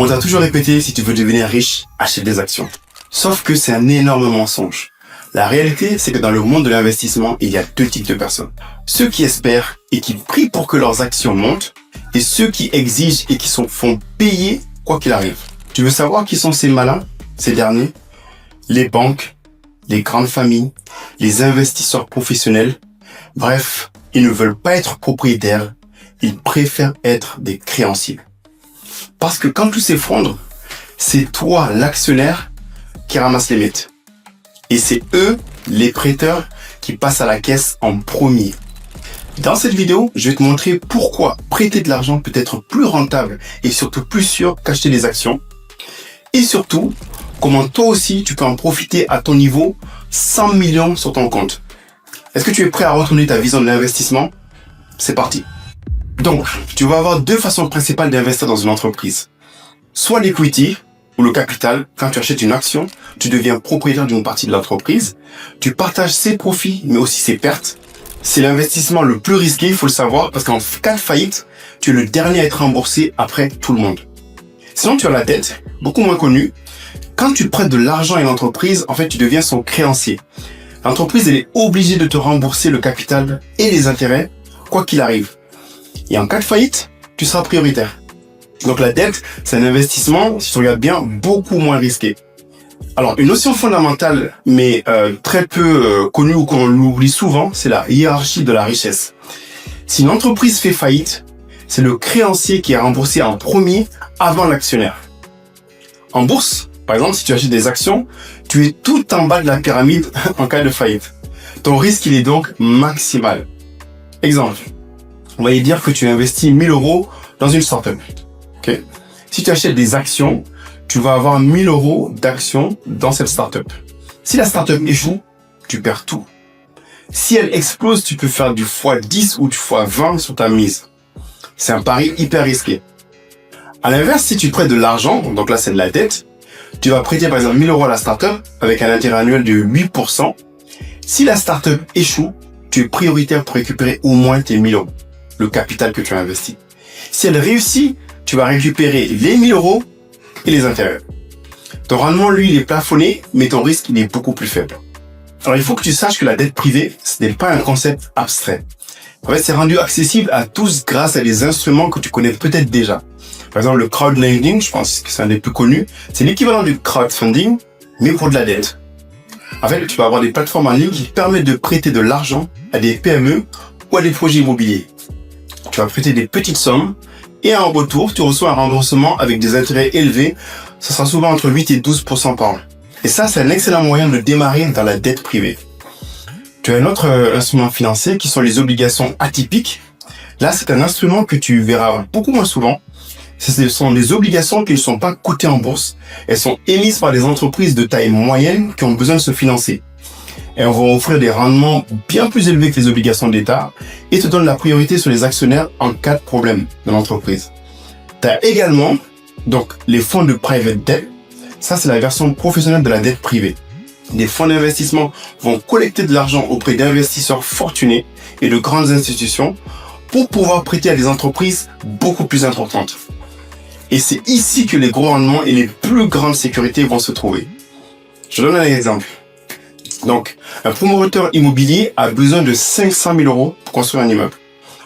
On t'a toujours répété, si tu veux devenir riche, achète des actions. Sauf que c'est un énorme mensonge. La réalité, c'est que dans le monde de l'investissement, il y a deux types de personnes. Ceux qui espèrent et qui prient pour que leurs actions montent, et ceux qui exigent et qui font payer quoi qu'il arrive. Tu veux savoir qui sont ces malins, ces derniers? Les banques, les grandes familles, les investisseurs professionnels. Bref, ils ne veulent pas être propriétaires, ils préfèrent être des créanciers. Parce que quand tout s'effondre, c'est toi, l'actionnaire, qui ramasse les miettes. Et c'est eux, les prêteurs, qui passent à la caisse en premier. Dans cette vidéo, je vais te montrer pourquoi prêter de l'argent peut être plus rentable et surtout plus sûr qu'acheter des actions. Et surtout, comment toi aussi tu peux en profiter à ton niveau 100 millions sur ton compte. Est-ce que tu es prêt à retourner ta vision de l'investissement? C'est parti. Donc, tu vas avoir deux façons principales d'investir dans une entreprise. Soit l'equity, ou le capital. Quand tu achètes une action, tu deviens propriétaire d'une partie de l'entreprise. Tu partages ses profits, mais aussi ses pertes. C'est l'investissement le plus risqué, il faut le savoir, parce qu'en cas de faillite, tu es le dernier à être remboursé après tout le monde. Sinon, tu as la dette, beaucoup moins connue. Quand tu prêtes de l'argent à une entreprise, en fait, tu deviens son créancier. L'entreprise, elle est obligée de te rembourser le capital et les intérêts, quoi qu'il arrive. Et en cas de faillite, tu seras prioritaire. Donc la dette, c'est un investissement, si tu regardes bien, beaucoup moins risqué. Alors, une notion fondamentale, mais très peu connue ou qu'on l'oublie souvent, c'est la hiérarchie de la richesse. Si une entreprise fait faillite, c'est le créancier qui est remboursé en premier avant l'actionnaire. En bourse, par exemple, si tu achètes des actions, tu es tout en bas de la pyramide en cas de faillite. Ton risque, il est donc maximal. Exemple, on va y dire que tu investis 1000 € dans une startup. Okay. Si tu achètes des actions, tu vas avoir 1000 € d'actions dans cette startup. Si la startup échoue, tu perds tout. Si elle explose, tu peux faire du x10 ou du x20 sur ta mise. C'est un pari hyper risqué. À l'inverse, si tu prêtes de l'argent, donc là c'est de la dette, tu vas prêter par exemple 1000 € à la startup avec un intérêt annuel de 8%. Si la startup échoue, tu es prioritaire pour récupérer au moins tes 1000 €, le capital que tu as investi. Si elle réussit, tu vas récupérer les 1000 € et les intérêts. Ton rendement, lui, il est plafonné, mais ton risque, il est beaucoup plus faible. Alors, il faut que tu saches que la dette privée, ce n'est pas un concept abstrait. En fait, c'est rendu accessible à tous grâce à des instruments que tu connais peut-être déjà. Par exemple, le crowdlending, je pense que c'est un des plus connus. C'est l'équivalent du crowdfunding, mais pour de la dette. En fait, tu vas avoir des plateformes en ligne qui permettent de prêter de l'argent à des PME ou à des projets immobiliers. Tu vas prêter des petites sommes, et en retour, tu reçois un remboursement avec des intérêts élevés. Ce sera souvent entre 8 et 12% par an. Et ça, c'est un excellent moyen de démarrer dans la dette privée. Tu as un autre instrument financier qui sont les obligations atypiques. Là, c'est un instrument que tu verras beaucoup moins souvent. Ce sont des obligations qui ne sont pas cotées en bourse. Elles sont émises par des entreprises de taille moyenne qui ont besoin de se financer. Elles vont offrir des rendements bien plus élevés que les obligations d'État et te donnent la priorité sur les actionnaires en cas de problème de l'entreprise. Tu as également donc les fonds de private debt. Ça, c'est la version professionnelle de la dette privée. Des fonds d'investissement vont collecter de l'argent auprès d'investisseurs fortunés et de grandes institutions pour pouvoir prêter à des entreprises beaucoup plus importantes. Et c'est ici que les gros rendements et les plus grandes sécurités vont se trouver. Je donne un exemple. Donc, un promoteur immobilier a besoin de 500 000 € pour construire un immeuble.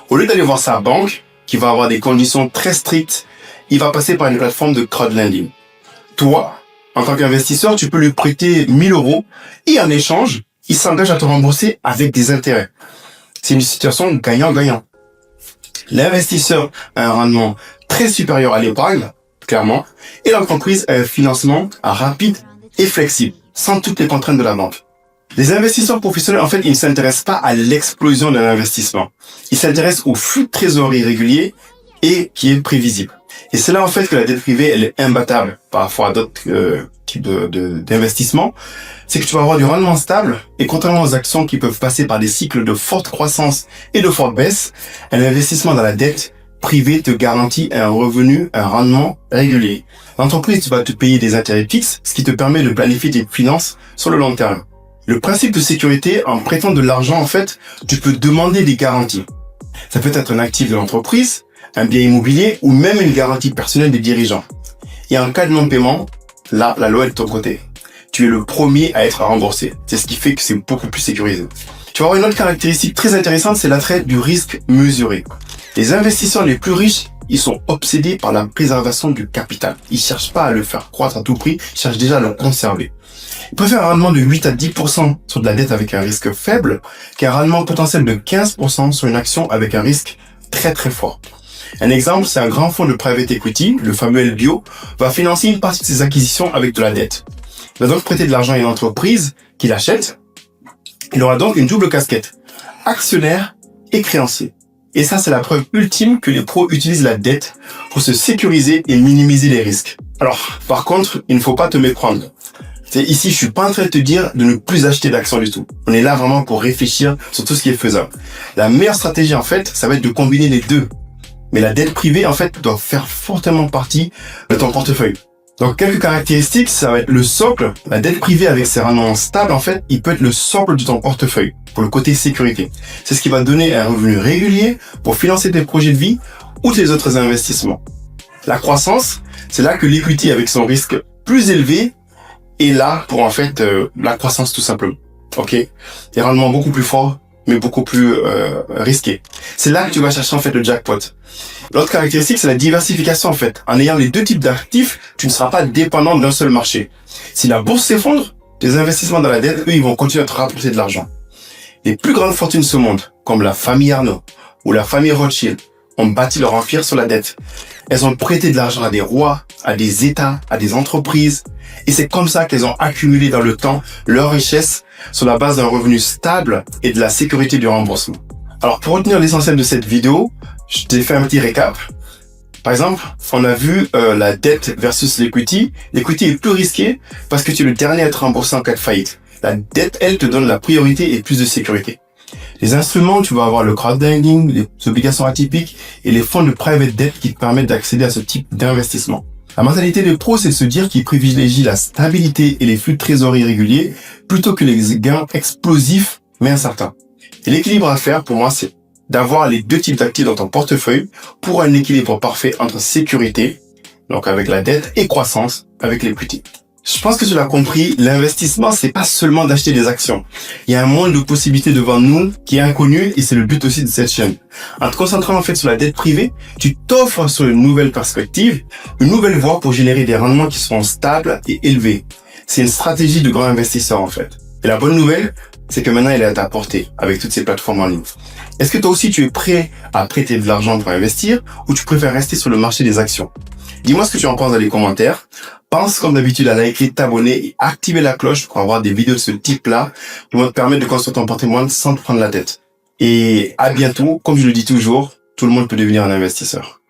Au lieu d'aller voir sa banque, qui va avoir des conditions très strictes, il va passer par une plateforme de crowdlending. Toi, en tant qu'investisseur, tu peux lui prêter 1000 € et en échange, il s'engage à te rembourser avec des intérêts. C'est une situation gagnant-gagnant. L'investisseur a un rendement très supérieur à l'épargne, clairement, et l'entreprise a un financement rapide et flexible, sans toutes les contraintes de la banque. Les investisseurs professionnels, en fait, ils ne s'intéressent pas à l'explosion d'un investissement. Ils s'intéressent au flux de trésorerie régulier et qui est prévisible. Et c'est là, en fait, que la dette privée, elle est imbattable par rapport à d'autres types d'investissements. C'est que tu vas avoir du rendement stable et contrairement aux actions qui peuvent passer par des cycles de forte croissance et de forte baisse, un investissement dans la dette privée te garantit un revenu, un rendement régulier. L'entreprise va te payer des intérêts fixes, ce qui te permet de planifier tes finances sur le long terme. Le principe de sécurité, en prêtant de l'argent, en fait, tu peux demander des garanties. Ça peut être un actif de l'entreprise, un bien immobilier ou même une garantie personnelle des dirigeants. Et en cas de non-paiement, là, la loi est de ton côté. Tu es le premier à être remboursé. C'est ce qui fait que c'est beaucoup plus sécurisé. Tu vas avoir une autre caractéristique très intéressante, c'est l'attrait du risque mesuré. Les investisseurs les plus riches, ils sont obsédés par la préservation du capital. Ils cherchent pas à le faire croître à tout prix, ils cherchent déjà à le conserver. Ils préfèrent un rendement de 8 à 10% sur de la dette avec un risque faible qu'un rendement potentiel de 15% sur une action avec un risque très très fort. Un exemple, c'est un grand fonds de private equity, le fameux LBO, va financer une partie de ses acquisitions avec de la dette. Il va donc prêter de l'argent à une entreprise qui l'achète. Il aura donc une double casquette, actionnaire et créancier. Et ça, c'est la preuve ultime que les pros utilisent la dette pour se sécuriser et minimiser les risques. Alors, par contre, il ne faut pas te méprendre. Ici, je suis pas en train de te dire de ne plus acheter d'actions du tout. On est là vraiment pour réfléchir sur tout ce qui est faisable. La meilleure stratégie, en fait, ça va être de combiner les deux. Mais la dette privée, en fait, doit faire fortement partie de ton portefeuille. Donc, quelques caractéristiques, ça va être le socle. La dette privée avec ses rendements stables, en fait, il peut être le socle de ton portefeuille pour le côté sécurité. C'est ce qui va donner un revenu régulier pour financer tes projets de vie ou tes autres investissements. La croissance, c'est là que l'equity avec son risque plus élevé est là pour, en fait, la croissance tout simplement. Ok? Des rendements beaucoup plus forts, mais beaucoup plus risqués. C'est là que tu vas chercher, en fait, le jackpot. L'autre caractéristique, c'est la diversification, en fait. En ayant les deux types d'actifs, tu ne seras pas dépendant d'un seul marché. Si la bourse s'effondre, tes investissements dans la dette, eux, ils vont continuer à te rapporter de l'argent. Les plus grandes fortunes de ce monde, comme la famille Arnault ou la famille Rothschild, ont bâti leur empire sur la dette. Elles ont prêté de l'argent à des rois, à des États, à des entreprises. Et c'est comme ça qu'elles ont accumulé dans le temps leur richesse sur la base d'un revenu stable et de la sécurité du remboursement. Alors, pour retenir l'essentiel de cette vidéo, je t'ai fait un petit récap. Par exemple, on a vu la dette versus l'equity. L'equity est plus risqué parce que tu es le dernier à être remboursé en cas de faillite. La dette, elle, te donne la priorité et plus de sécurité. Les instruments, tu vas avoir le crowdlending, les obligations atypiques et les fonds de private debt qui te permettent d'accéder à ce type d'investissement. La mentalité des pros, c'est de se dire qu'ils privilégient la stabilité et les flux de trésorerie réguliers plutôt que les gains explosifs mais incertains. Et l'équilibre à faire, pour moi, c'est d'avoir les deux types d'actifs dans ton portefeuille pour un équilibre parfait entre sécurité, donc avec la dette, et croissance avec l'equity. Je pense que tu l'as compris, l'investissement, c'est pas seulement d'acheter des actions. Il y a un monde de possibilités devant nous qui est inconnu et c'est le but aussi de cette chaîne. En te concentrant en fait sur la dette privée, tu t'offres sur une nouvelle perspective, une nouvelle voie pour générer des rendements qui seront stables et élevés. C'est une stratégie de grand investisseur en fait. Et la bonne nouvelle, c'est que maintenant elle est à ta portée avec toutes ces plateformes en ligne. Est-ce que toi aussi tu es prêt à prêter de l'argent pour investir ou tu préfères rester sur le marché des actions? Dis-moi ce que tu en penses dans les commentaires. Pense comme d'habitude à liker, t'abonner et activer la cloche pour avoir des vidéos de ce type-là qui vont te permettre de construire ton patrimoine sans te prendre la tête. Et à bientôt. Comme je le dis toujours, tout le monde peut devenir un investisseur.